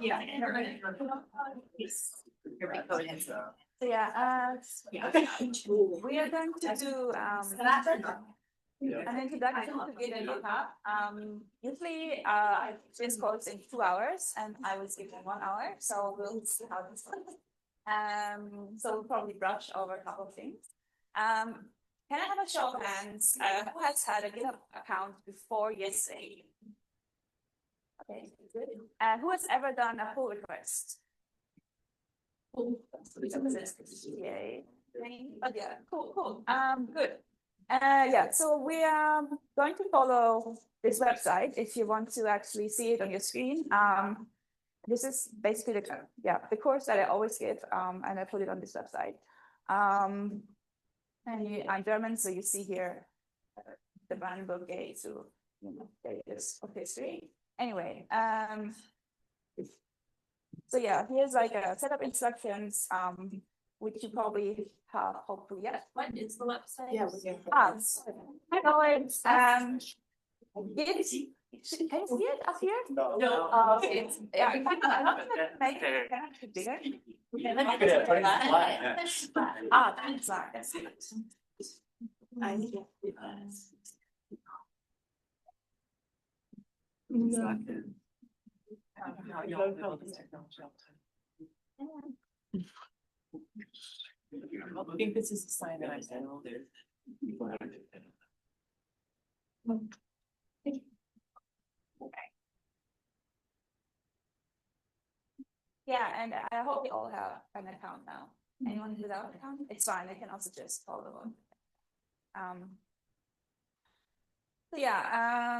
Yeah. So yeah, we are going to do an introduction to GitHub. Usually, this goes in 2 hours, and I will give them 1 hour. So we'll see how this goes. So we'll probably brush over a couple of things. Can I have a show of hands? Who has had a GitHub account before yesterday? Okay, good. Who has ever done a pull request? Yay. But yeah, cool. Good. Yeah, so we are going to follow this website if you want to actually see it on your screen. This is basically the course that I always give, and I put it on this website. And I'm German, so you see here the Brandenburg Gate, so there it is of history. Anyway, so yeah, here's like a setup instructions, which you probably have hopefully yet. What is the website? Yeah, we can. I know it. Can you see it up here? No. Okay. Yeah, I'm not gonna make it bigger. That's it. I think this is a sign that I said. Yeah, and I hope you all have an account now. Anyone without an account? It's fine. They can also just follow on. So yeah,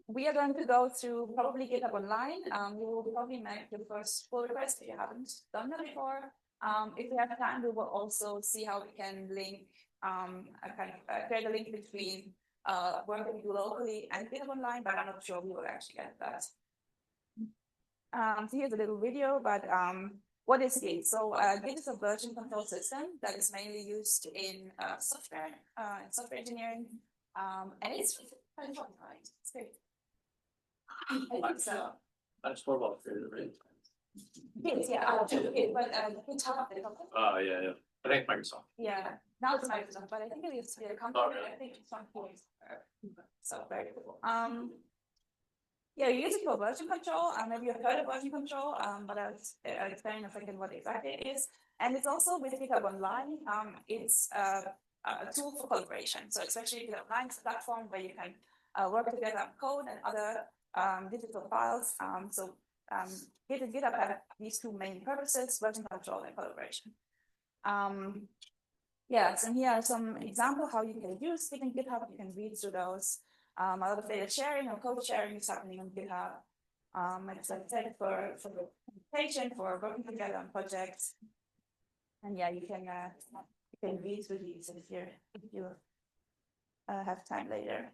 we are going to go through probably GitHub Online. You will probably make your first pull request if you haven't done that before. If we have time, we will also see how we can link, create a link between work that we do locally and GitHub Online, but I'm not sure we will actually get that. So here's a little video, but what is Git? So Git is a version control system that is mainly used in software engineering, and it's kind of fun, right? It's great. I think so. That's more about creative, right? Git, yeah, but GitHub. Oh, yeah. I think Microsoft. Yeah, now it's Microsoft, but I think it used to be a company. Oh, really? I think it's one point. So very cool. Yeah, you use it for version control. Maybe you've heard of version control, but I'll explain in a second what exactly it is. And it's also with GitHub Online. It's a tool for collaboration. So especially GitHub Online is a platform where you can work together on code and other digital files. Git and GitHub have these two main purposes: version control and collaboration. Yes, and here are some examples how you can use Git and GitHub. You can read through those. A lot of data sharing or code sharing is happening on GitHub. It's like tech for documentation, for working together on projects. And yeah, you can read through these if you have time later.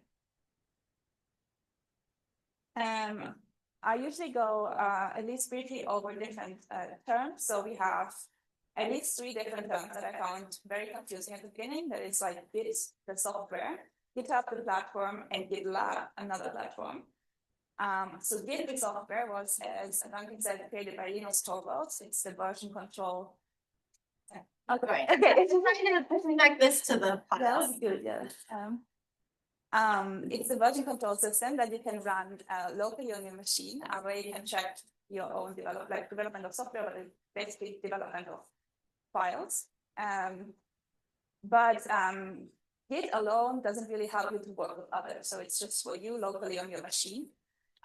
I usually go at least briefly over different terms. So we have at least 3 different terms that I found very confusing at the beginning. That is like Git, the software, GitHub, the platform, and GitLab, another platform. So Git, the software, was, as Duncan said, created by Linus Torvalds. It's the version control. Okay. It's pushing back this to the file. That was good, yeah. It's a version control system that you can run locally on your machine, where you can check your own development of software, but it's basically development of files. But Git alone doesn't really help you to work with others. So it's just for you locally on your machine.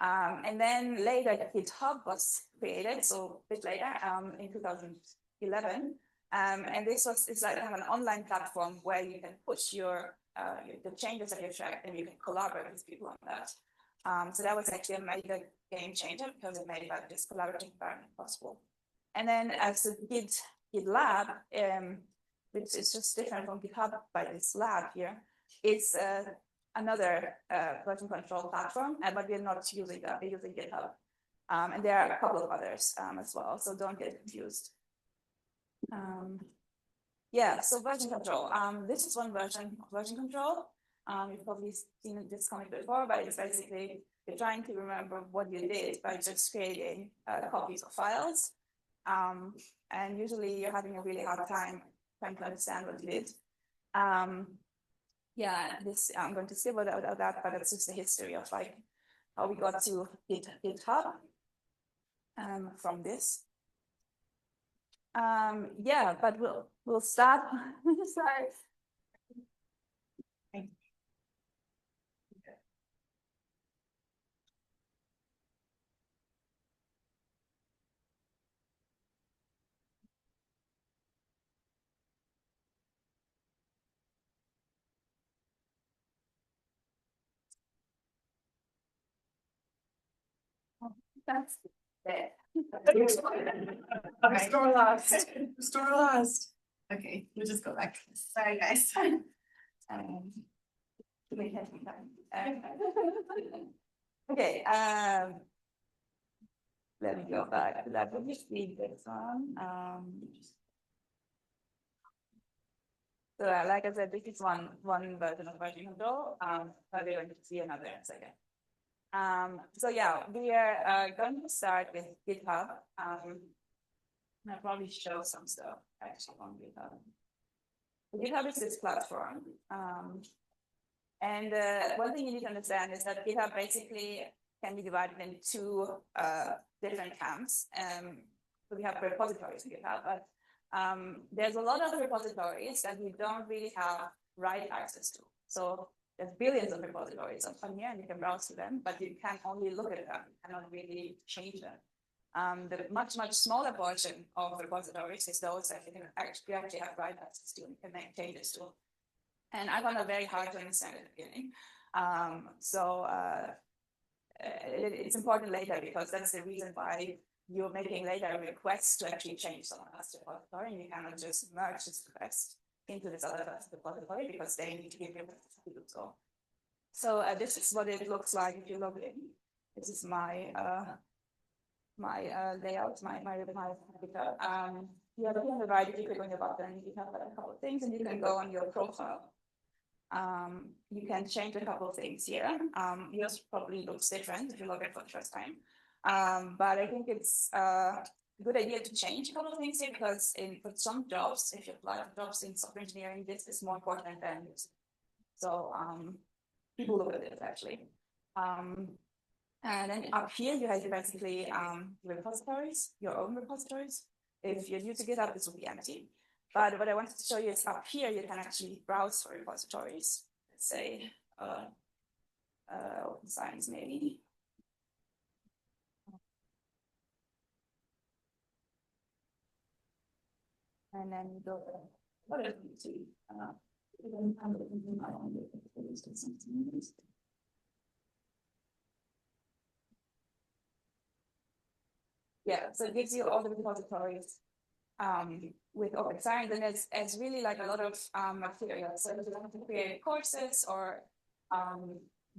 And then later GitHub was created, so a bit later, in 2011. And this is like an online platform where you can push the changes that you track and you can collaborate with people on that. So that was actually a major game changer because it made like this collaborative environment possible. And then as the GitLab, which is just different from GitHub by this lab here, is another version control platform, but we're not using that, we're using GitHub. And there are a couple of others as well, so don't get confused. Yeah, so version control. This is one version of version control. You've probably seen this comic before, but it's basically you're trying to remember what you did by just creating copies of files. And usually you're having a really hard time trying to understand what you did. Yeah, this I'm going to skip about that, but it's just the history of like how we got to GitHub from this. Yeah, but we'll start. Sorry. That's it. Store lost. Store lost. Okay, we'll just go back to this. Sorry, guys. Okay, let me go back to that. Let me see this one. So like I said, this is one version of version control. But we're going to see another in a second. So yeah, we are going to start with GitHub. I'll probably show some stuff actually on GitHub. GitHub is this platform. And one thing you need to understand is that GitHub basically can be divided into two different camps. So we have repositories in GitHub, but there's a lot of repositories that we don't really have write access to. So there's billions of repositories on here and you can browse to them, but you can only look at them, you cannot really change them. The much smaller portion of repositories is those that you actually have write access to and can make changes to. And I found it very hard to understand at the beginning. It's important later because that's the reason why you're making later requests to actually change someone else's repository, and you cannot just merge this request into this other repository because they need to give you to do so. So this is what it looks like if you log in. This is my layout, my GitHub. You have on the right, if you click on your button, you have a couple of things, and you can go on your profile. You can change a couple of things here. Yours probably looks different if you log in for the first time. But I think it's a good idea to change a couple of things here because for some jobs, if you apply for jobs in software engineering, this is more important than this. So people look at it actually. And then up here, you have basically repositories, your own repositories. If you're new to GitHub, this will be empty. But what I wanted to show you is up here, you can actually browse for repositories. Let's say open science maybe. And then you go what is it to yeah, so it gives you all the repositories with open science, and it's really like a lot of material. So if you want to create courses or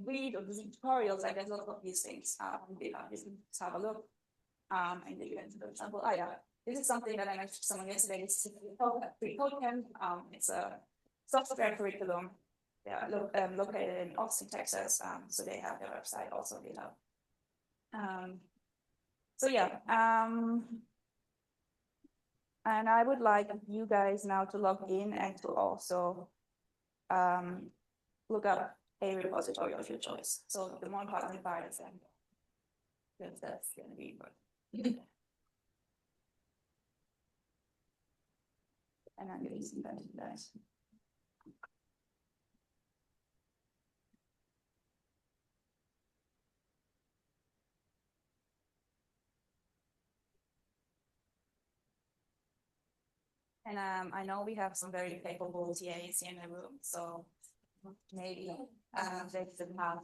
read or do tutorials, like there's a lot of these things. You can just have a look. And then you can, for example, this is something that I mentioned to someone yesterday. It's free code camp. It's a software curriculum. Yeah, located in Austin, Texas. So they have their website also. So yeah. And I would like you guys now to log in and to also look up a repository of your choice. So the more important part is because that's going to be important. And I'm going to see that you guys. And I know we have some very capable TAs in the room, so maybe they can have.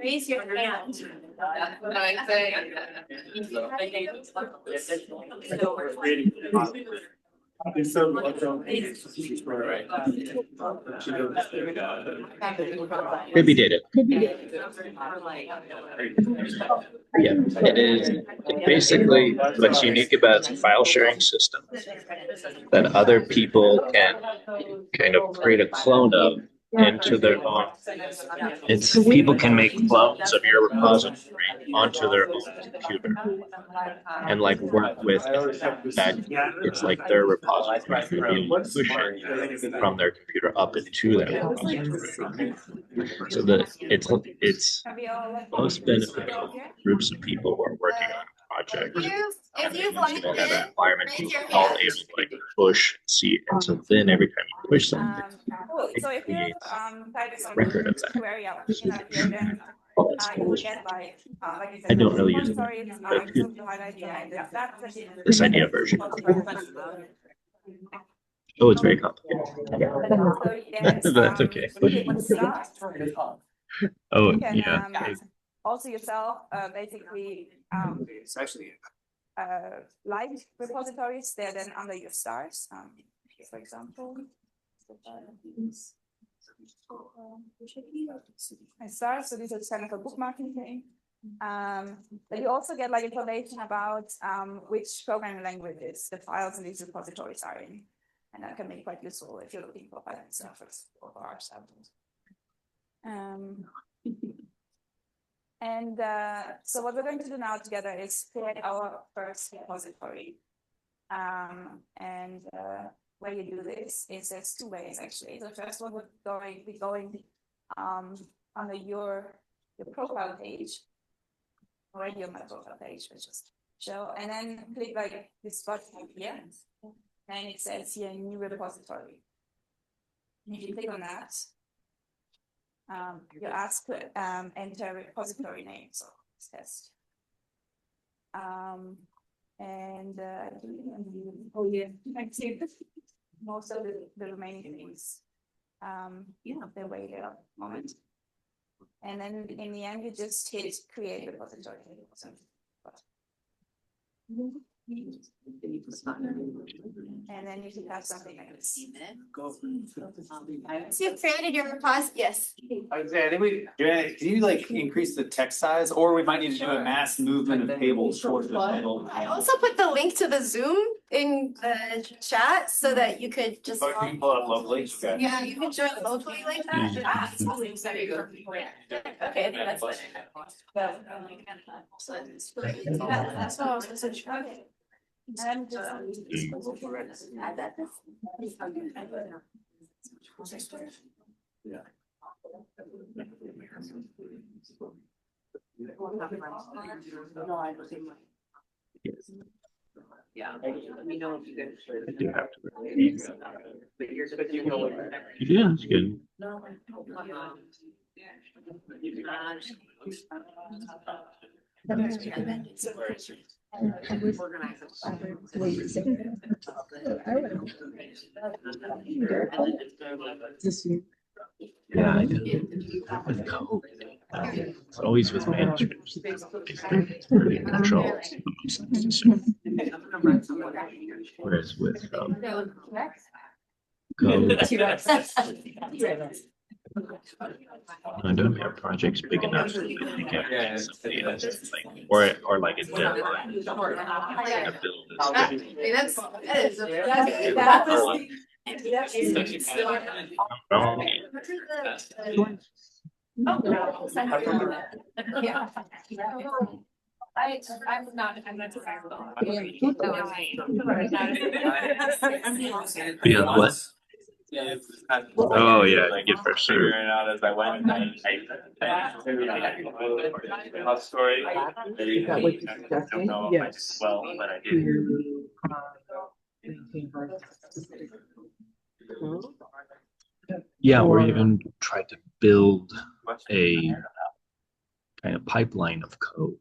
Raise your hand. Could be data. Yeah, it is basically what's unique about a file sharing system that other people can kind of create a clone of into their own. It's people can make clones of your repository onto their own computer and like work with that. It's like their repository and be able to push it from their computer up into that repository. So that it's most beneficial for groups of people who are working on a project. If you've So liked they have an it, environment raise your all hand. able to like push and see. And so then every time you push something, Cool. it So if you creates type this on record of that. query out, you know, here, then Oh, that's you will cool. get like you I said, don't really use it, stories, but it's good. that's This idea version. Oh, it's very complicated. So yes, That's okay. Oh, you can yeah. also yourself basically like repositories, they're then under your stars. For example, stars, so this is technical bookmarking thing. But you also get like information about which programming languages the files in these repositories are in. And that can be quite useful if you're looking for Python stuff or for R stuff. And so what we're going to do now together is create our first repository. And where you do this is there's two ways actually. The first one would be going under your profile page, already on my profile page, which is show, and then click like this button here, and it says here new repository. And if you click on that, you ask to enter repository name, so it's test. And oh yeah, most of the remaining things, they're way there at the moment. And then in the end, you just hit create repository. And then you should have something like this. So you've created your repository. Yes. I was saying, I think can you like increase the text size, or we might need to do a mass movement of tables towards the middle. I also put the link to the Zoom in the chat so that you could just. But you can pull it up locally. Okay. Yeah, you can join locally like that. Okay, that's fine. That's what I was listening. And just Add that. Yeah, let me know if you guys. I do have to. Yeah, it's good. Yeah, I do. With code, it's always with manuscripts. It's pretty controlled. Whereas with code, I don't have projects big enough that they can somebody else, like, or like a deadline. To build this. Yeah. I'm not Beyond what? Oh yeah, I get for sure. Figuring it out as I went. Love story. I don't know if I did well, but I did. Yeah, or even try to build a kind of pipeline of code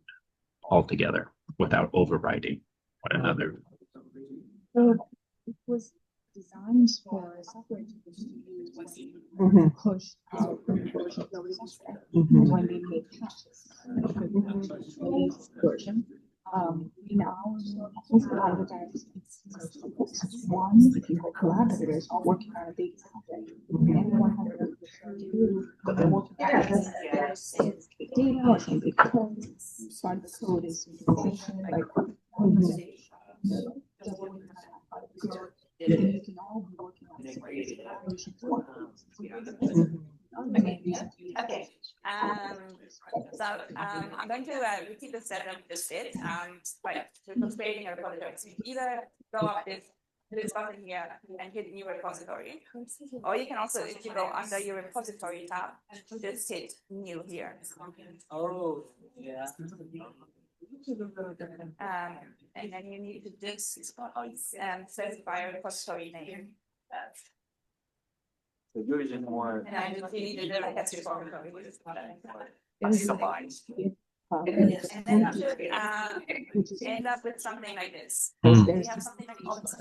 altogether without overriding one another. So it was designed for software engineers to use when push when they make patches. Version. Now, most a lot of the times it's one people collaborators are working on a big project. Everyone has to do, but they're working together. There's big data or some big code. Part of the code is implementation, like you can all be working on the same collaboration. Okay. So I'm going to repeat the setup just did. Like we're creating a repository. So you either go up this button here and hit new repository, or you can also, if you go under your repository tab, just hit new here. Oh, yeah. And then you need to just specify a repository name. So yours is more. And I just need to do like that's repository. Combined. And then you should end up with something like this. Mm. We have something like this.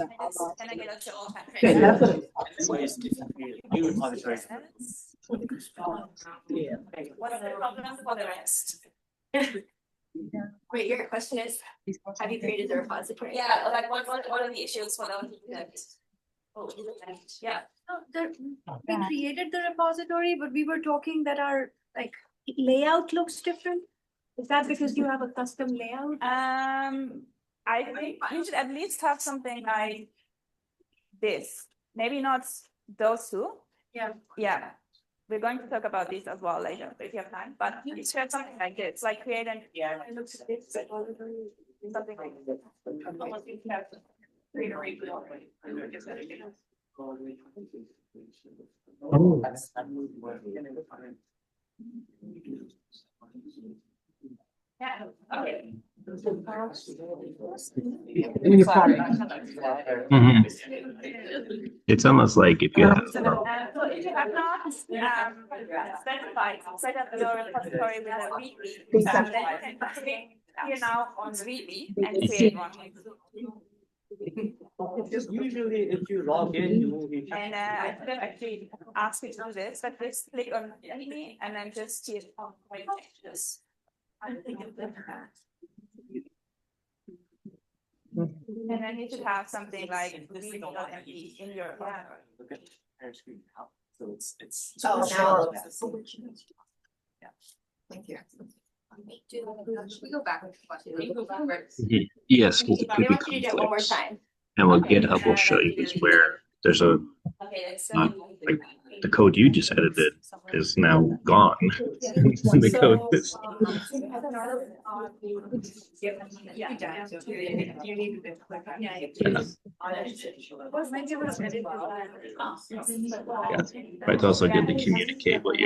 Can I get a show of Okay, that's what it- Ways different. New repository. What's the problem for the rest? Wait, your question is, have you created the repository? Yeah, like what are the issues for those that? Oh, yeah. We created the repository, but we were talking that our like layout looks different. Is that because you have a custom layout? I think you should at least have something like this. Maybe not those two. Yeah. Yeah. We're going to talk about this as well later if you have time. But you should have something like this, like create an something like this. Oh. Yeah. Okay. Mhm. It's almost like if you have, So if you have not specified, set up your repository with a README, then you can click here now on README and create one. Usually if you log in, you will be. And I could have actually asked you to do this, but just click on README and then just hit on this. And then you should have something like readme.md in your Look at the screen. So it's. Oh, now. Thank you. We go back. yes, because it I could be want you to do it one more conflicts. time. And what Okay, GitHub will show you is and- where there's a, Okay, so like the code you just edited is now gone. The code is, but it's also good to communicate what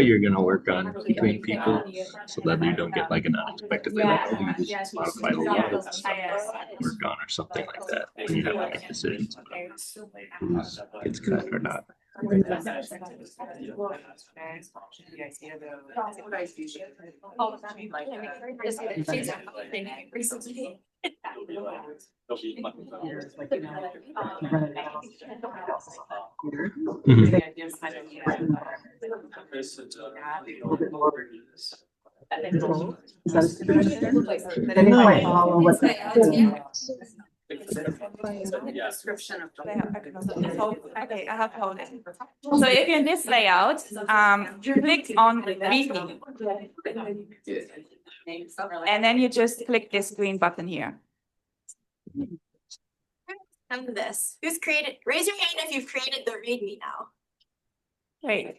you're gonna work on between people so that you don't get like an unexpectedly like, oh, you just modified a lot of stuff to work on or something like that. And you have to make decisions about who's gets cut or not. Mhm. Is that a stipulation? Then it's like all of what. Description of. Okay, I have hold it. So if you're in this layout, click on README. And then you just click this green button here. Come to this. Who's created? Raise your hand if you've created the README now. Great.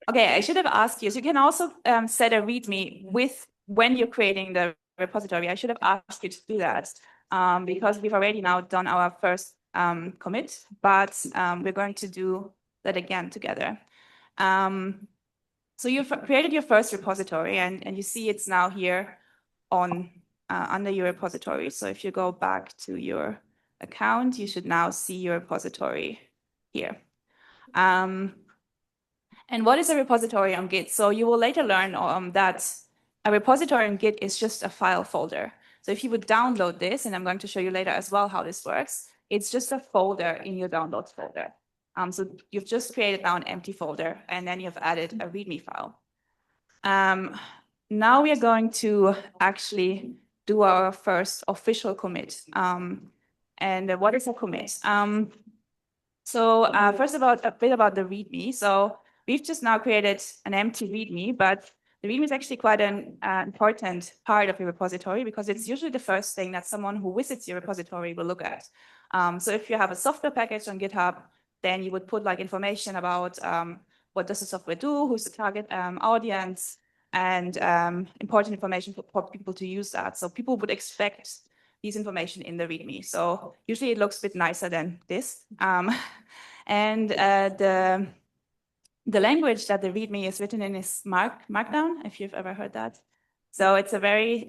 Okay, I should have asked you. So you can also set a README with when you're creating the repository. I should have asked you to do that because we've already now done our first commit, but we're going to do that again together. So you've created your first repository and you see it's now here on under your repository. So if you go back to your account, you should now see your repository here. And what is a repository on Git? So you will later learn that a repository on Git is just a file folder. So if you would download this, and I'm going to show you later as well how this works, it's just a folder in your downloads folder. So you've just created now an empty folder, and then you've added a README file. Now we are going to actually do our first official commit. And what is a commit? So first a bit about the README. So we've just now created an empty README, but the README is actually quite an important part of your repository because it's usually the first thing that someone who visits your repository will look at. So if you have a software package on GitHub, then you would put like information about what does the software do, who's the target audience, and important information for people to use that. So people would expect these information in the README. So usually it looks a bit nicer than this. And the language that the README is written in is Markdown, if you've ever heard that. So it's a very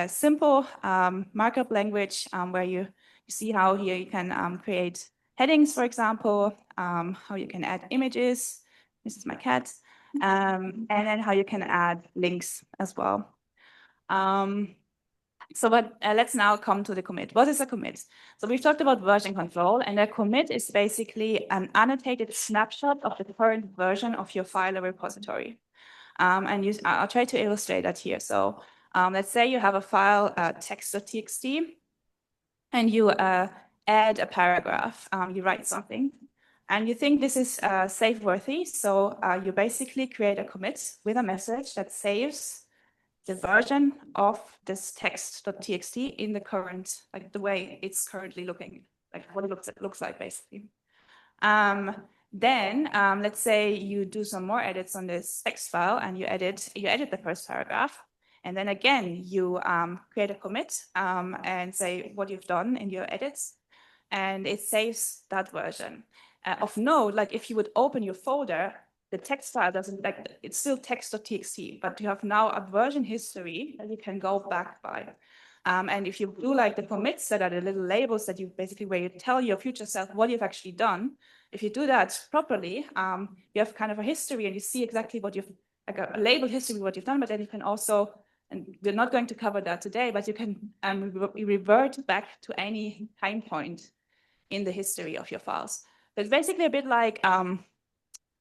simple markup language where you see how here you can create headings, for example, how you can add images. This is my cat. And then how you can add links as well. Let's now come to the commit. What is a commit? So we've talked about version control, and a commit is basically an annotated snapshot of the current version of your file or repository. I'll try to illustrate that here. So let's say you have a file, text.txt, and you add a paragraph, you write something, and you think this is safe worthy. So you basically create a commit with a message that saves the version of this text.txt in the current, like the way it's currently looking, like what it looks like basically. Then let's say you do some more edits on this text file and you edit the first paragraph. And then again, you create a commit and say what you've done in your edits, and it saves that version. Of note, like if you would open your folder, the text file doesn't, like, it's still text.txt, but you have now a version history that you can go back by. And if you do like the commits that are the little labels that you basically, where you tell your future self what you've actually done, if you do that properly, you have kind of a history and you see exactly what you've, like a labeled history, what you've done, but then you can also, and we're not going to cover that today, but you can revert back to any time point in the history of your files. So it's basically a bit like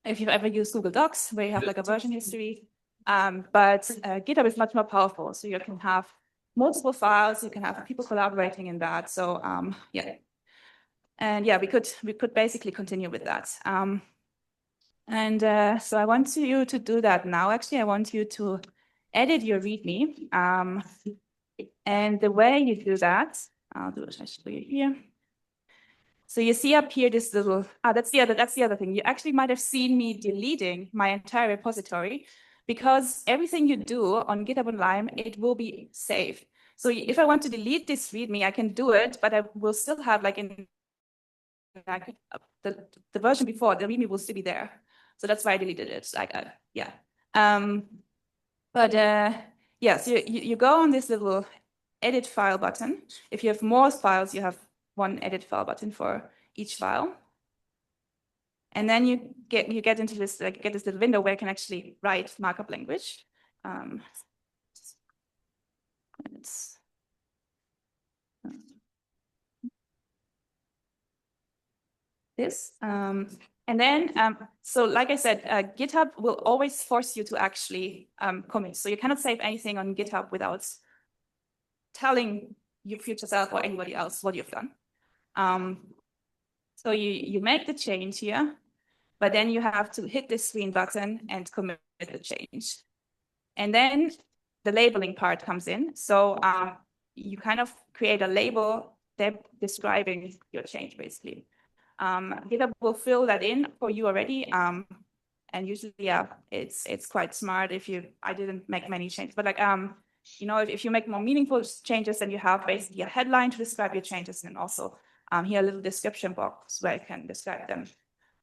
if you've ever used Google Docs, where you have like a version history, but GitHub is much more powerful. So you can have multiple files, you can have people collaborating in that. So yeah, and yeah, we could basically continue with that. So I want you to do that now. Actually, I want you to edit your README. And the way you do that, I'll show you here. So you see up here this little, that's the other thing. You actually might have seen me deleting my entire repository, because everything you do on GitHub Online, it will be saved. So if I want to delete this README, I can do it, but I will still have like the version before, the README will still be there. So that's why I deleted it. Like, yeah. Yeah, so you go on this little edit file button. If you have more files, you have one edit file button for each file. And then you get into this, like, get this little window where you can actually write markup language. This. And then, so like I said, GitHub will always force you to actually commit. So you cannot save anything on GitHub without telling your future self or anybody else what you've done. So you make the change here, but then you have to hit this green button and commit the change. And then the labeling part comes in. So you kind of create a label describing your change, basically. GitHub will fill that in for you already. And usually, yeah, it's quite smart if I didn't make many changes, but like, you know, if you make more meaningful changes, then you have basically a headline to describe your changes, and also here a little description box where you can describe them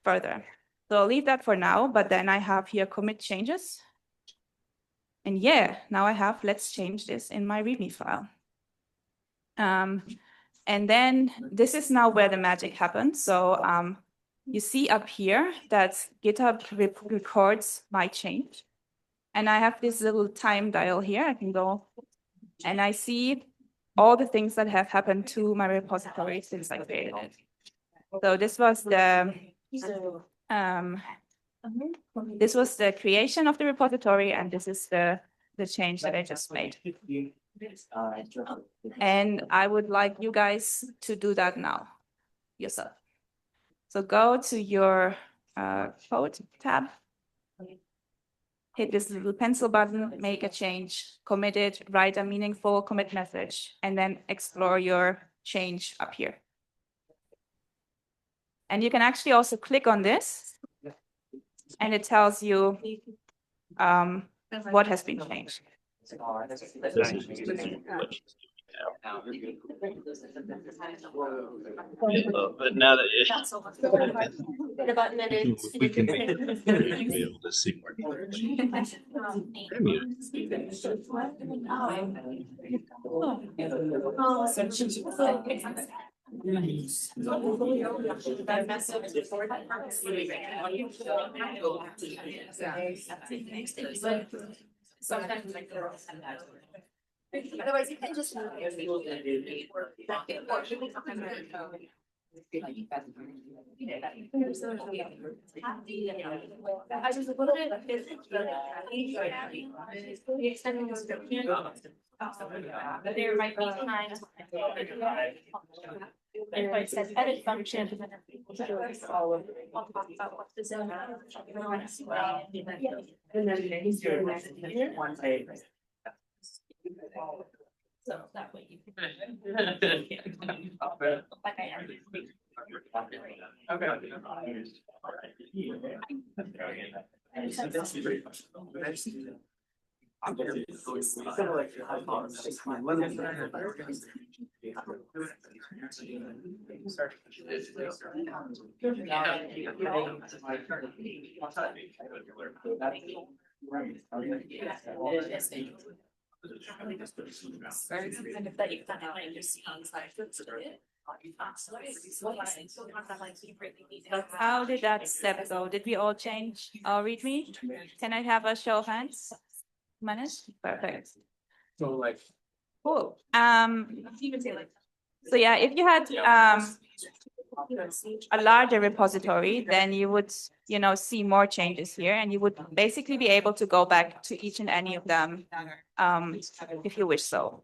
further. So I'll leave that for now, but then I have here commit changes. And yeah, now I have, let's change this in my README file. And then this is now where the magic happens. So you see up here that GitHub records my change. And I have this little time dial here. I can go and I see all the things that have happened to my repository since I created it. So this was the creation of the repository, and this is the change that I just made. And I would like you guys to do that now yourself. So go to your code tab, hit this little pencil button, make a change, commit it, write a meaningful commit message, and then explore your change up here. And you can actually also click on this and it tells you what has been changed. This is what she's doing now. But now that we can be able to see more. Otherwise, you can just. There might be times. If I said edit function. I'll talk about what this is. And then he's doing one page. So that way you can. Like I am. How did that step go? Did we all change our README? Can I have a show of hands? Manage? Perfect. So like. Cool. So yeah, if you had a larger repository, then you would, see more changes here, and you would basically be able to go back to each and any of them, if you wish so.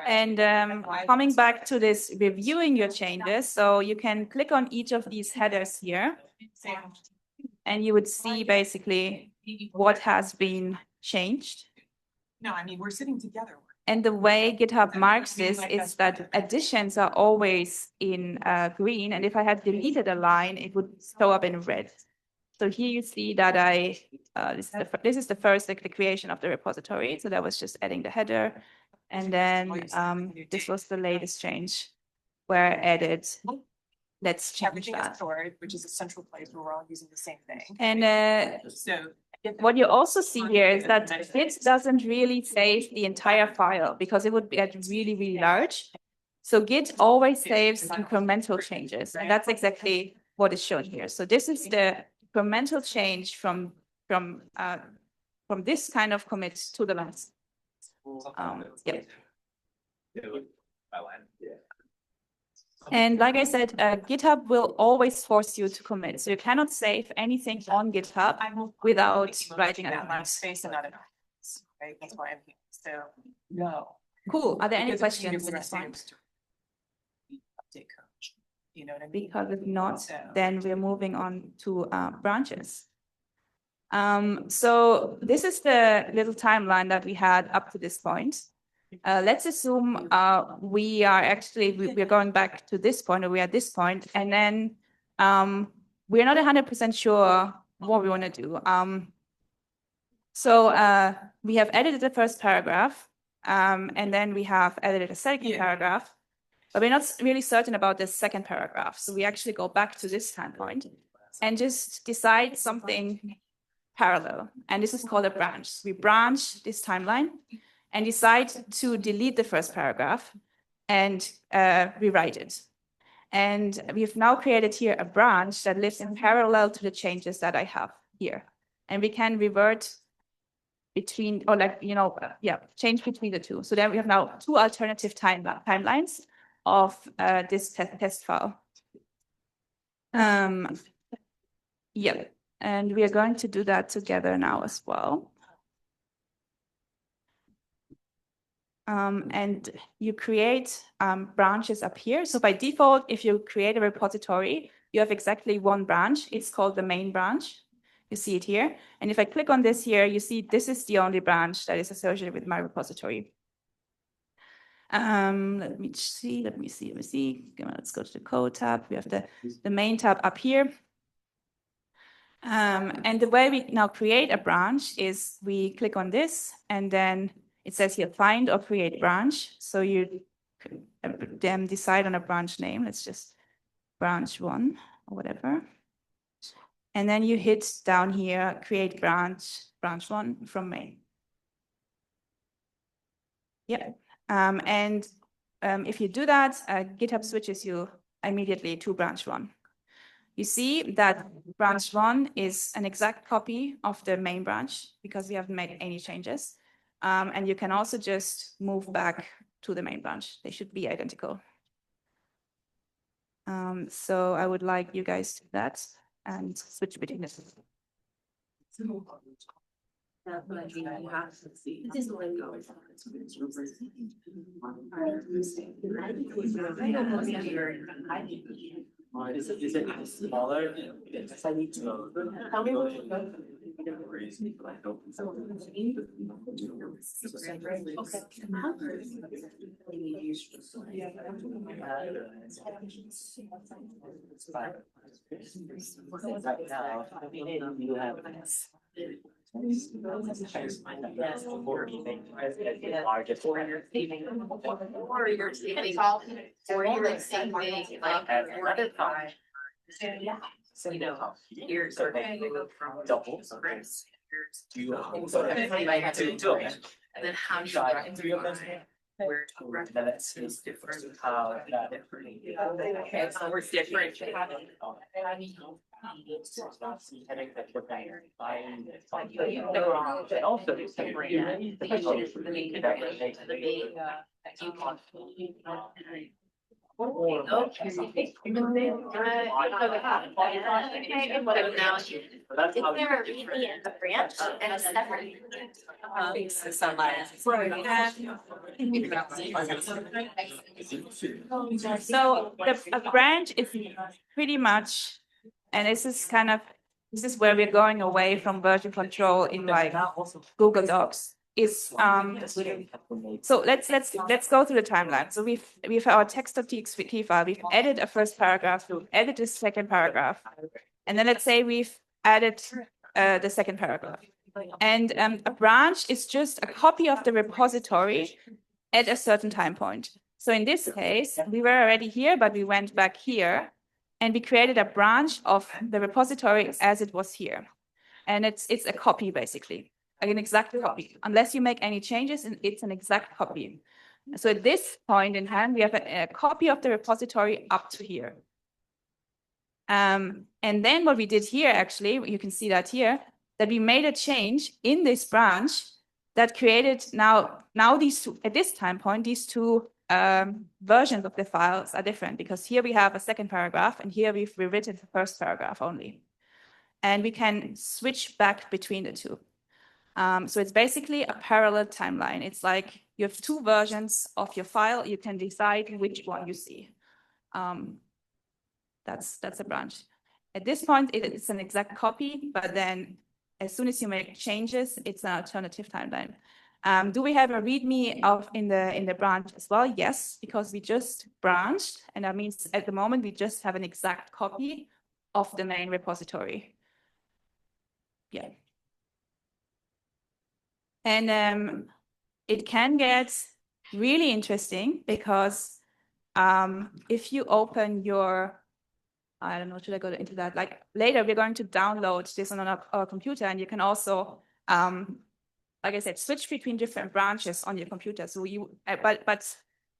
And coming back to this reviewing your changes, so you can click on each of these headers here, and you would see basically what has been changed. No, I mean, we're sitting together. And the way GitHub marks this is that additions are always in green, and if I had deleted a line, it would show up in red. So here you see that this is the first, like, the creation of the repository. So that was just adding the header. And then this was the latest change where I added, let's change Everything that. is stored, which is a central place where we're all using the same thing. And So what you also see here is that Git doesn't really save the entire file because it would get really, really large. So Git always saves incremental changes, and that's exactly what is shown here. So this is the incremental change from this kind of commit to the last. Yeah. And like I said, GitHub will always force you to commit. So you cannot save anything on GitHub without writing a commit. Space and other documents, right? That's why I'm here. So no. Cool. Are there any Because questions? when I say it was to update code, you know what I mean? Because if not, So- then we're moving on to branches. So this is the little timeline that we had up to this point. Let's assume we are going back to this point, or we are at this point, and then we're not 100% sure what we want to do. So we have edited the first paragraph, and then we have edited a second paragraph, but we're not really certain about the second paragraph. So we actually go back to this time point and just decide something parallel, and this is called a branch. We branch this timeline and decide to delete the first paragraph and rewrite it. And we've now created here a branch that lives in parallel to the changes that I have here. And we can revert between, or change between the two. So then we have now two alternative timelines of this test file. Yeah, and we are going to do that together now as well. And you create branches up here. So by default, if you create a repository, you have exactly one branch. It's called the main branch. You see it here. And if I click on this here, you see this is the only branch that is associated with my repository. Let me see. Let's go to the code tab. We have the main tab up here. And the way we now create a branch is we click on this, and then it says here, find or create branch. So you then decide on a branch name. Let's just branch 1 or whatever. And then you hit down here, create branch 1 from main. Yeah. If you do that, GitHub switches you immediately to branch 1. You see that branch 1 is an exact copy of the main branch because we haven't made any changes. And you can also just move back to the main branch. They should be identical. So I would like you guys to do that and switch between the two. Is it smaller? So, you know, years are going to go from double. And then how do you rectify where to rectify is different. Okay, so we're different. So a branch is pretty much, and this is where we're going away from version control in like Google Docs. So let's go through the timeline. So we've our text.txt file. We've added a first paragraph. We've added a second paragraph, and then let's say we've added the second paragraph. And a branch is just a copy of the repository at a certain time point. So in this case, we were already here, but we went back here, and we created a branch of the repository as it was here, and it's a copy basically. Like an exact copy, unless you make any changes, and it's an exact copy. So at this point in time, we have a copy of the repository up to here. And then what we did here, actually, you can see that here, that we made a change in this branch that created now these two, at this time point, these two versions of the files are different, because here we have a second paragraph, and here we've rewritten the first paragraph only. And we can switch back between the two. So it's basically a parallel timeline. It's like you have two versions of your file. You can decide which one you see. That's a branch. At this point, it's an exact copy, but then as soon as you make changes, it's an alternative timeline. Do we have a README in the branch as well? Yes, because we just branched, and that means at the moment we just have an exact copy of the main repository. Yeah. And it can get really interesting because if you open your, I don't know, should I go into that? Like later, we're going to download this on our computer, and you can also, like I said, switch between different branches on your computer. So but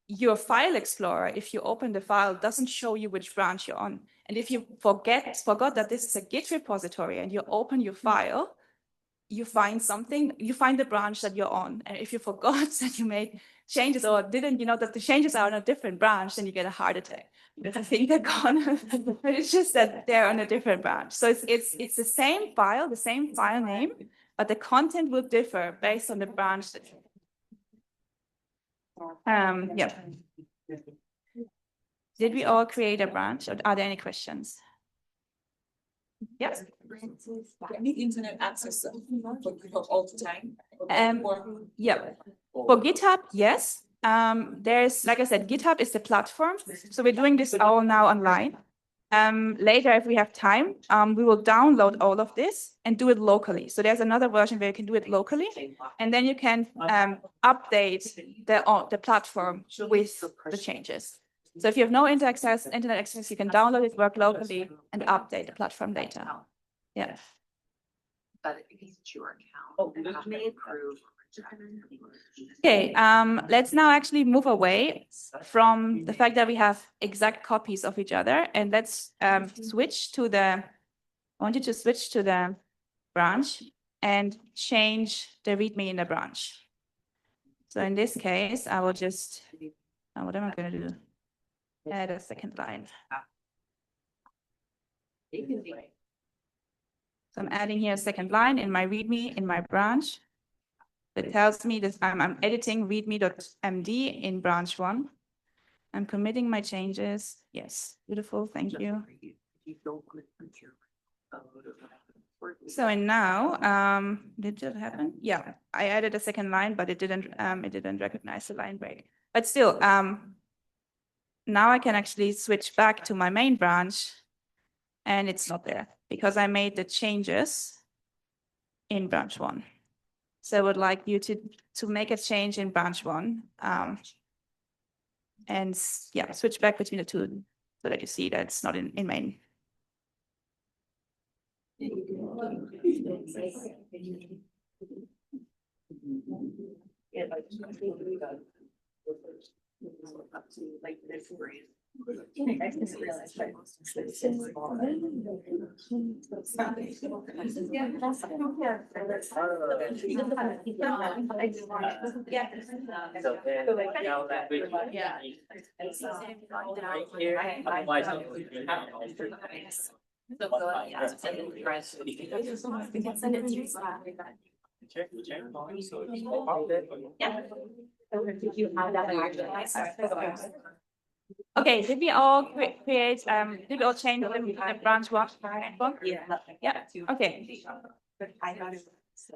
your file explorer, if you open the file, doesn't show you which branch you're on. And if you forgot that this is a Git repository, and you open your file, you find something, you find the branch that you're on. And if you forgot that you made changes or didn't, that the changes are on a different branch, then you get a heart attack. Because I think they're gone, but it's just that they're on a different branch. So it's the same file, the same file name, but the content will differ based on the branch that yeah. Did we all create a branch, or are there any questions? Yes. Any internet access for GitHub all the time? Yeah. For GitHub, yes. there's, like I said, GitHub is the platform. So we're doing this all now online. Later, if we have time, we will download all of this and do it locally. So there's another version where you can do it locally, and then you can update the platform with the changes. So if you have no internet access, you can download it, work locally, and update the platform later. Yeah. But because it's your account, that may approve. Okay, let's now actually move away from the fact that we have exact copies of each other, and let's switch to the, I want you to switch to the branch and change the README in the branch. So in this case, I will just, what am I going to do? Add a second line. So I'm adding here a second line in my README in my branch. It tells me that I'm editing readme.md in branch 1. I'm committing my changes. Yes, beautiful, thank you. So and now, did that happen? Yeah, I added a second line, but it didn't recognize the line break. But still, now I can actually switch back to my main branch, and it's not there because I made the changes in branch 1. So I would like you to make a change in branch 1, and yeah, switch back between the two so that you see that it's not in main. Okay, did we all create, did we all change the branch 1? Yeah, okay.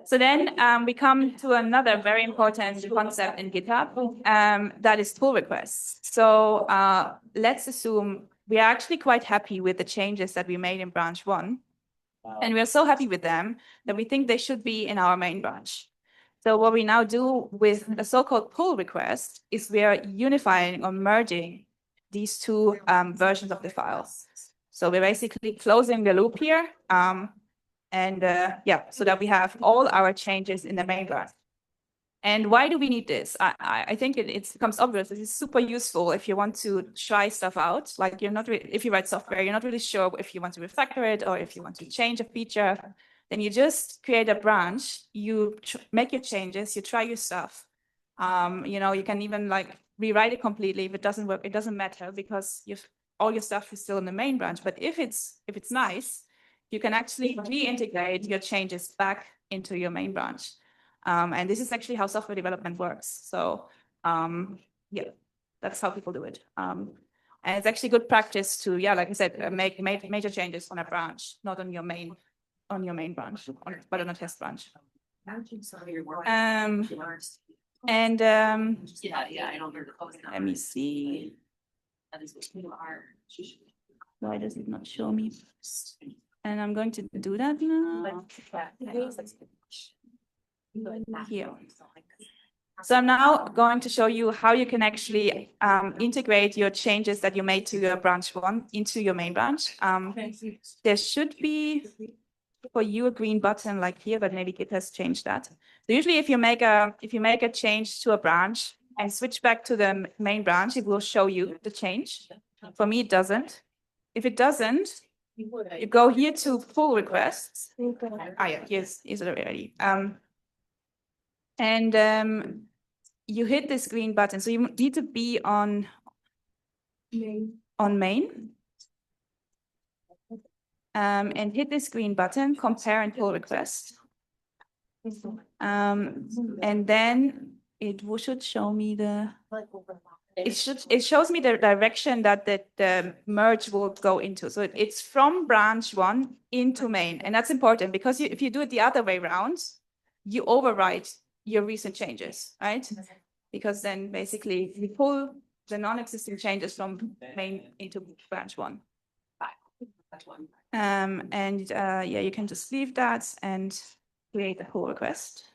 So then we come to another very important concept in GitHub, that is pull requests. So let's assume we are actually quite happy with the changes that we made in branch 1. And we are so happy with them that we think they should be in our main branch. So what we now do with a so-called pull request is we are unifying or merging these two versions of the file. So we're basically closing the loop here. Yeah, so that we have all our changes in the main branch. And why do we need this? I think it becomes obvious. This is super useful if you want to try stuff out. Like if you write software, you're not really sure if you want to refactor it or if you want to change a feature. Then you just create a branch. You make your changes. You try your stuff. You can even like rewrite it completely. If it doesn't work, it doesn't matter because all your stuff is still in the main branch. But if it's nice, you can actually reintegrate your changes back into your main branch. And this is actually how software development works. So yeah, that's how people do it. And it's actually good practice to, yeah, like I said, make major changes on a branch, not on your main branch, but on a test branch. And let me see. Why does it not show me? And I'm going to do that now. Here. So I'm now going to show you how you can actually integrate your changes that you made to your branch 1 into your main branch. There should be for you a green button like here, but maybe Git has changed that. So usually if you make a change to a branch and switch back to the main branch, it will show you the change. For me, it doesn't. If it doesn't, you go here to pull requests. Yeah, here's it already. And you hit this green button. So you need to be on main. And hit this green button, compare and pull request. And then it should show me it shows me the direction that the merge will go into. So it's from branch 1 into main. And that's important because if you do it the other way around, you overwrite your recent changes, right? because then basically we pull the non-existing changes from main into branch one. And yeah, you can just leave that and create a pull request.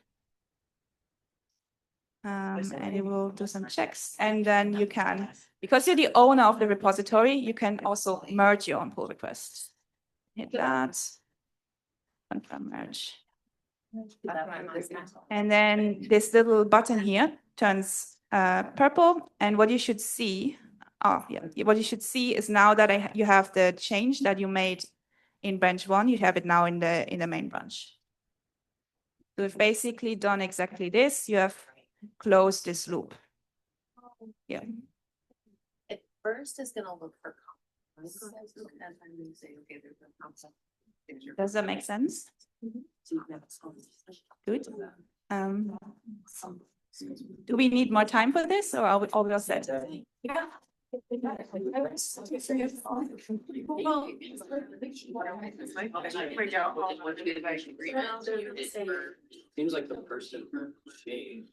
And it will do some checks, and then you can, because you're the owner of the repository, you can also merge your own pull request. Hit that, confirm merge. And then this little button here turns purple, and what you should see, what you should see is now that you have the change that you made in branch one, you have it now in the main branch. So we've basically done exactly this. You have closed this loop. Yeah. At first, it's gonna look for. Does that make sense? Good. Do we need more time for this, or are we all set? Yeah. Seems like the person changed.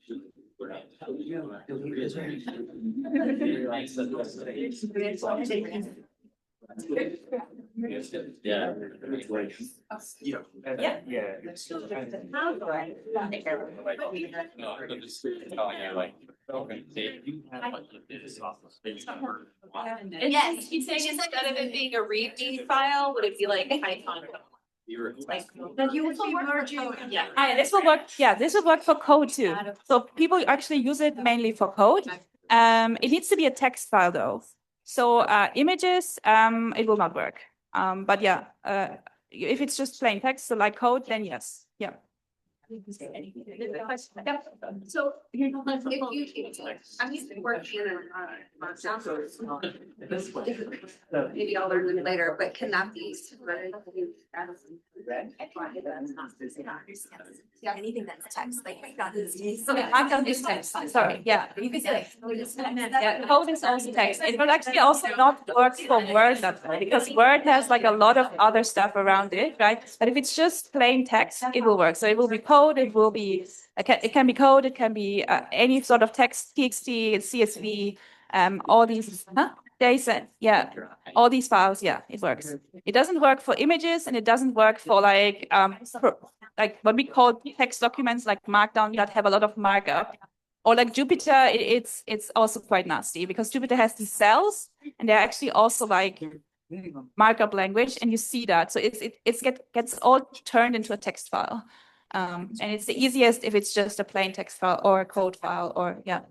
Yeah. Yes, he's saying instead of it being a readme file, would it be like Python? Like That you would be merging. Yeah. This will work. Yeah, this will work for code too. So people actually use it mainly for code. It needs to be a text file though. So images, it will not work. But yeah, if it's just plain text, so like code, then yes. Yeah. So if you, I'm used to working maybe I'll learn it later, but can that be? Yeah, anything that's text, like I got this. Okay, I've done this text. Sorry. Yeah. Yeah, code is also text. It will actually also not work for Word that way, because Word has like a lot of other stuff around it, right? But if it's just plain text, it will work. So it will be code. It will be. It can be code. It can be any sort of text, TXT, CSV, all these. JSON, yeah, all these files, yeah, it works. It doesn't work for images, and it doesn't work for like what we call text documents, like Markdown, that have a lot of markup. Or like Jupyter, it's also quite nasty, because Jupyter has these cells, and they're actually also like markup language, and you see that. So it gets all turned into a text file. And it's the easiest if it's just a plain text file or a code file, or yeah.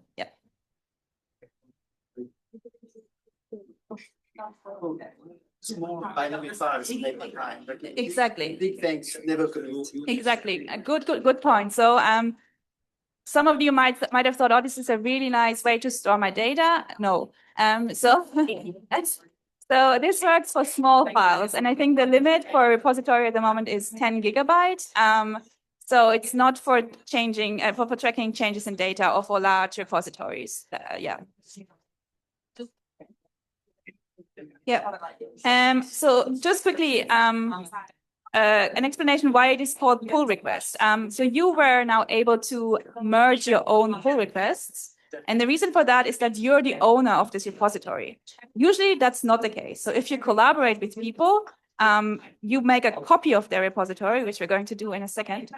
Exactly. Big thanks, never could. Exactly. A good point. So some of you might have thought, oh, this is a really nice way to store my data. No. So this works for small files, and I think the limit for a repository at the moment is 10 gigabytes. So it's not for changing for tracking changes in data or for large repositories. Yeah. Yeah. So just quickly, an explanation why it is called pull request. So you were now able to merge your own pull requests. And the reason for that is that you're the owner of this repository. Usually that's not the case. So if you collaborate with people, you make a copy of their repository, which we're going to do in a second.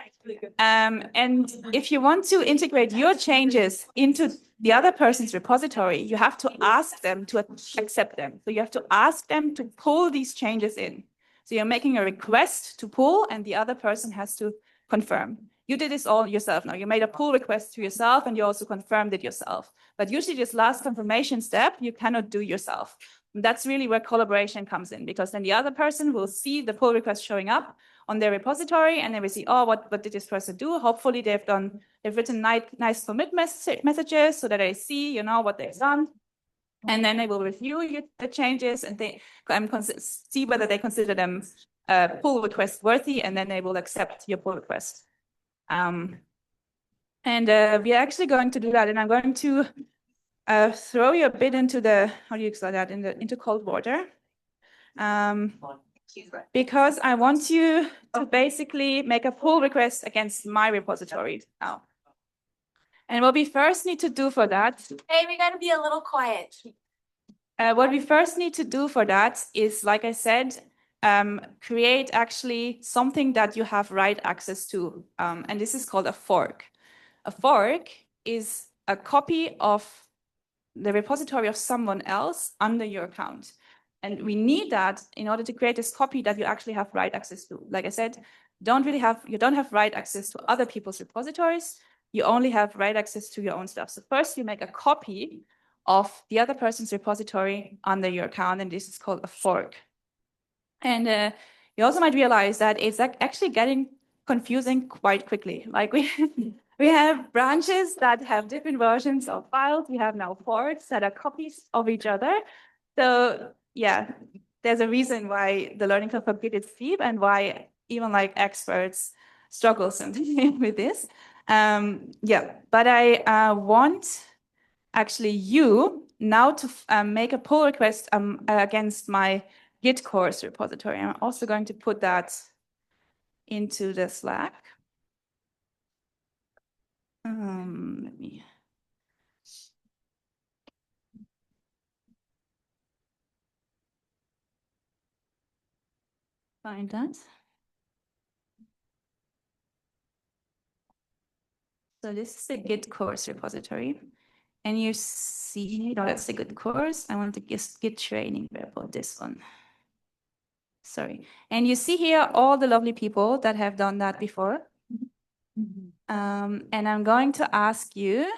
And if you want to integrate your changes into the other person's repository, you have to ask them to accept them. So you have to ask them to pull these changes in. So you're making a request to pull, and the other person has to confirm. You did this all yourself now. You made a pull request to yourself, and you also confirmed it yourself. But usually this last confirmation step, you cannot do yourself. And that's really where collaboration comes in, because then the other person will see the pull request showing up on their repository, and they will see, oh, what did this person do? Hopefully they've written nice commit messages so that they see, what they've done. And then they will review the changes, and they see whether they consider them pull request worthy, and then they will accept your pull request. And we're actually going to do that, and I'm going to throw you a bit into into cold water. Because I want you to basically make a pull request against my repository now. And what we first need to do for that, Hey, we gotta be a little quiet. what we first need to do for that is, like I said, create actually something that you have write access to. And this is called a fork. A fork is a copy of the repository of someone else under your account. And we need that in order to create this copy that you actually have write access to. Like I said, you don't have write access to other people's repositories. You only have write access to your own stuff. So first you make a copy of the other person's repository under your account, and this is called a fork. And you also might realize that it's actually getting confusing quite quickly. Like we have branches that have different versions of files. We have now forks that are copies of each other. So yeah, there's a reason why the learning curve for Git is steep and why even like experts struggle sometimes with this. Yeah, but I want actually you now to make a pull request against my Git course repository. I'm also going to put that into the Slack. Let me find that. So this is the Git course repository. And you see, no, that's the Git course. I want to Git training report, this one. Sorry. And you see here all the lovely people that have done that before. And I'm going to ask you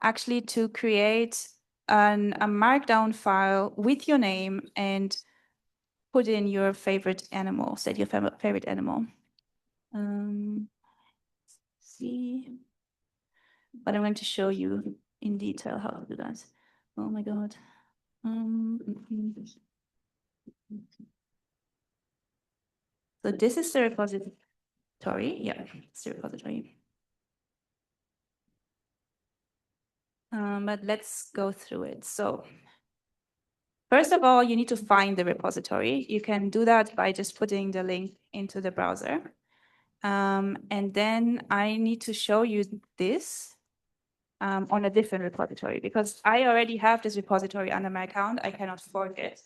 actually to create a markdown file with your name and put in your favorite animal, set your favorite animal. See, but I'm going to show you in detail how to do that. Oh my God. So this is the repository. Yeah, it's the repository. But let's go through it. So first of all, you need to find the repository. You can do that by just putting the link into the browser. And then I need to show you this on a different repository because I already have this repository under my account. I cannot fork it.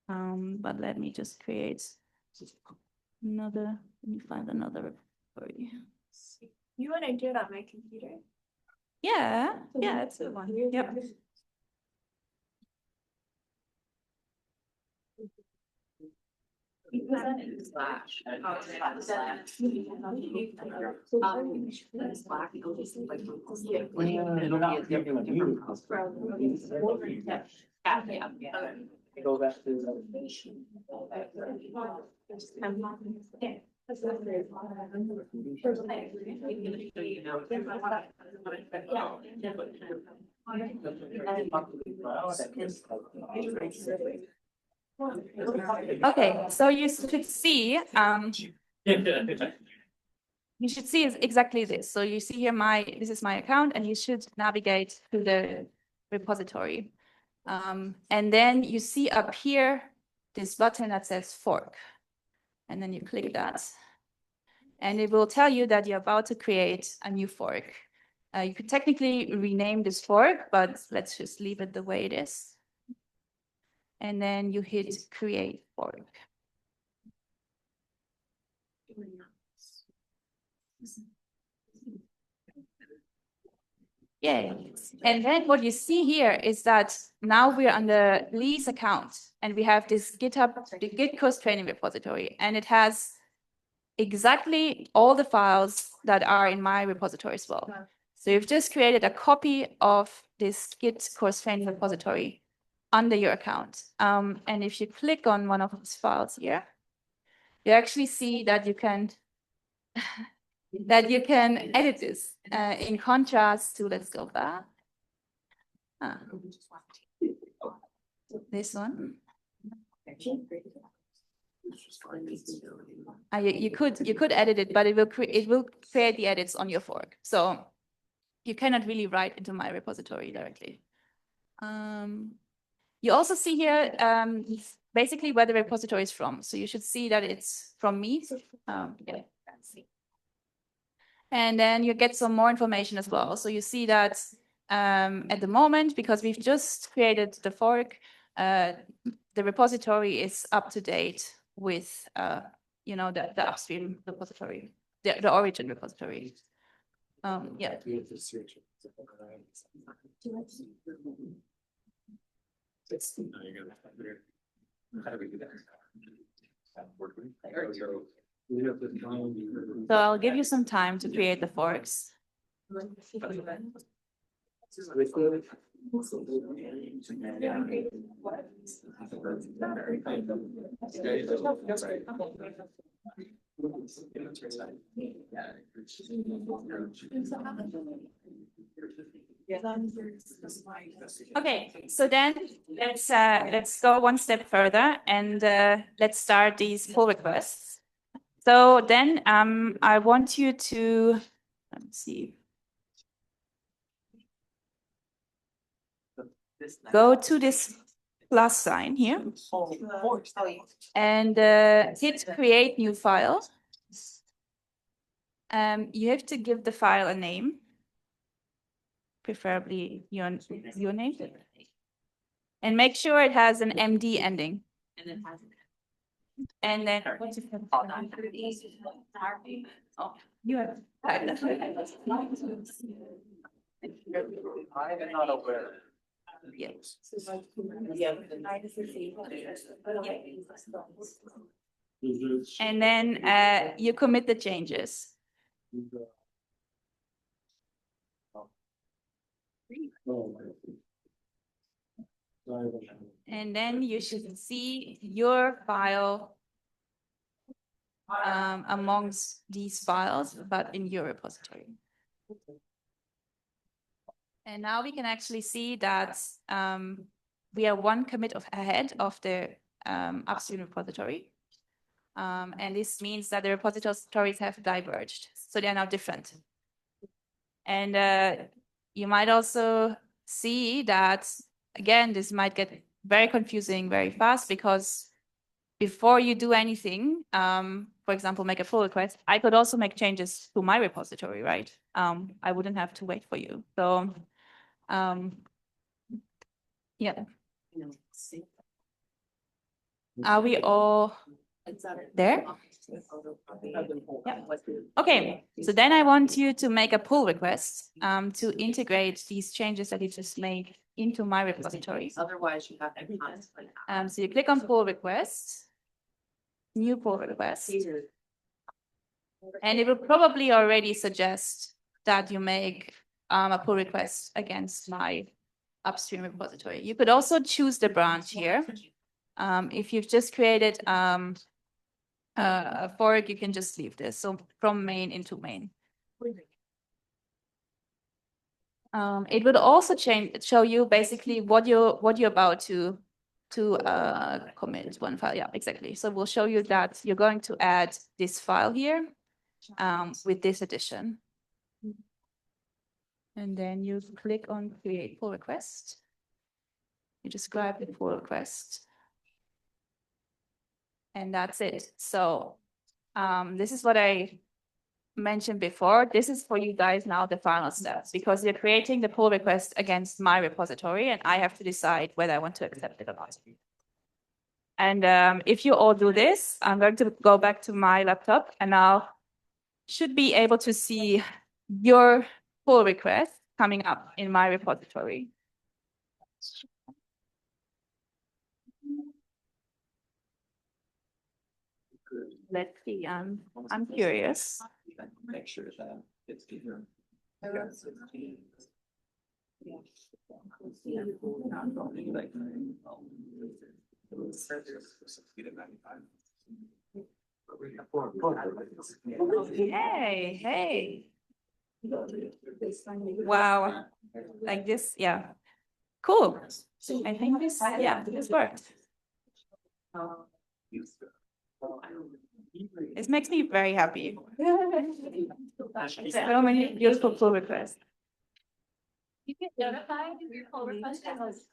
But let me just create another, let me find another repository. You want to do it on my computer? Yeah, that's the one. Yep. Go back to Okay, so you should see is exactly this. So you see here this is my account, and you should navigate to the repository. And then you see up here this button that says fork. And then you click that. And it will tell you that you're about to create a new fork. You could technically rename this fork, but let's just leave it the way it is. And then you hit create fork. Yeah. And then what you see here is that now we're under Lee's account and we have this GitHub, the Git course training repository, and it has exactly all the files that are in my repository as well. So you've just created a copy of this Git course training repository under your account. And if you click on one of these files here, you actually see that you can edit this in contrast to, let's go back. This one. You could edit it, but it will create the edits on your fork. So you cannot really write into my repository directly. You also see here basically where the repository is from. So you should see that it's from me. Yeah. And then you get some more information as well. So you see that at the moment, because we've just created the fork, the repository is up to date with, the upstream repository, the origin repository. Yeah. So I'll give you some time to create the forks. Okay, so then let's go one step further and let's start these pull requests. So then I want you to, let's see. Go to this plus sign here and hit create new file. You have to give the file a name, preferably your name, and make sure it has an MD ending. And then oh, you have. I'm not aware. Yes. And then you commit the changes. And then you should see your file amongst these files, but in your repository. And now we can actually see that we are one commit ahead of the upstream repository. And this means that the repositories have diverged. So they are now different. And you might also see that, again, this might get very confusing very fast because before you do anything, for example, make a pull request, I could also make changes to my repository, right? I wouldn't have to wait for you. So, yeah. Are we all there? Yeah. Okay, so then I want you to make a pull request to integrate these changes that you just made into my repository. Otherwise, you have to. So you click on pull request, new pull request, and it will probably already suggest that you make a pull request against my upstream repository. You could also choose the branch here. If you've just created a fork, you can just leave this. So from main into main. It would also show you basically what you're about to commit one file. Yeah, exactly. So we'll show you that you're going to add this file here with this addition. And then you click on create pull request. You describe the pull request. And that's it. So this is what I mentioned before. This is for you guys now the final steps because you're creating the pull request against my repository and I have to decide whether I want to accept it or not. And if you all do this, I'm going to go back to my laptop and now should be able to see your pull request coming up in my repository. Let's see, I'm curious. Make sure that it's here. Hey, hey. Wow. Like this, yeah. Cool. I think this, yeah, this worked. This makes me very happy. So many beautiful pull requests. You get notified if your pull request has.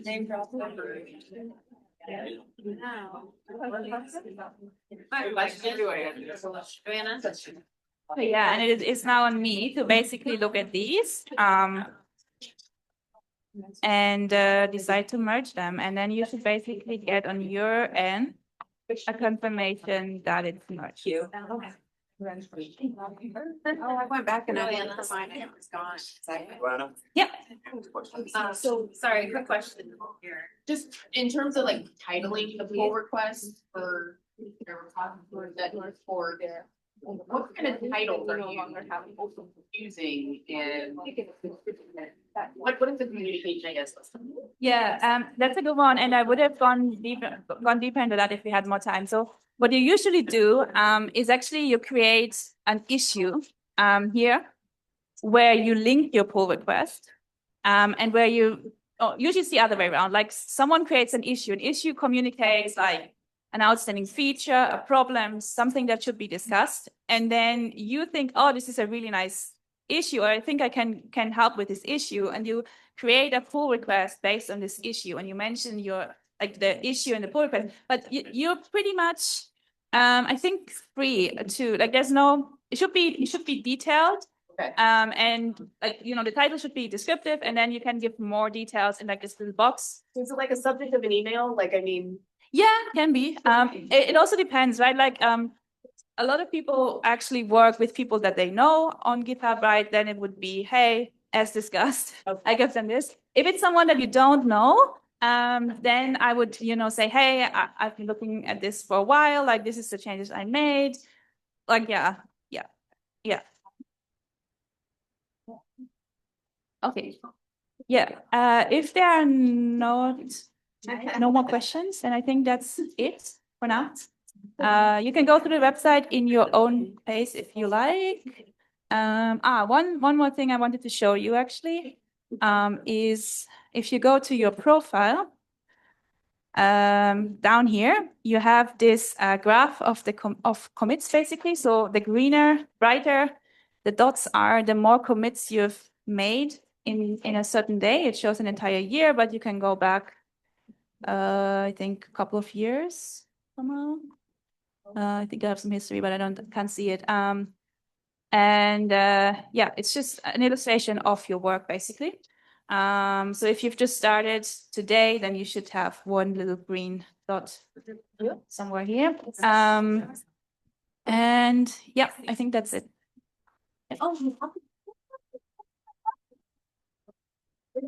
Name drop. Yeah, and it's now on me to basically look at these and decide to merge them. And then you should basically get on your end a confirmation that it's merged. Oh, I went back and I looked for mine and it was gone. Joanna? Yeah. So, sorry, quick question here. Just in terms of like titling the pull request for that for there. What kind of titles are you using and what is the communication, I guess? Yeah, that's a good one. And I would have gone deeper into that if we had more time. So what you usually do is actually you create an issue here where you link your pull request and where you usually it's the other way around. Like someone creates an issue communicates like an outstanding feature, a problem, something that should be discussed. And then you think, oh, this is a really nice issue, or I think I can help with this issue. And you create a pull request based on this issue. And you mention your like the issue and the pull request, but you're pretty much, I think, free to like. There's no. It should be detailed. Okay. And like the title should be descriptive, and then you can give more details in like this little box. Is it like a subject of an email? Like, I mean. Yeah, can be. It also depends, right? Like a lot of people actually work with people that they know on GitHub, right? Then it would be, hey, as discussed, I give them this. If it's someone that you don't know, then I would, say, hey, I've been looking at this for a while. Like, this is the changes I made. Like, yeah. Okay. Yeah. If there are no more questions, then I think that's it for now. You can go to the website in your own pace if you like. One more thing I wanted to show you actually is if you go to your profile, down here you have this graph of the commits basically. So the greener, brighter the dots are, the more commits you've made in a certain day. It shows an entire year, but you can go back I think a couple of years somehow. I think I have some history, but can't see it. Yeah, it's just an illustration of your work basically. So if you've just started today, then you should have one little green dot somewhere here. And yeah, I think that's it. Oh,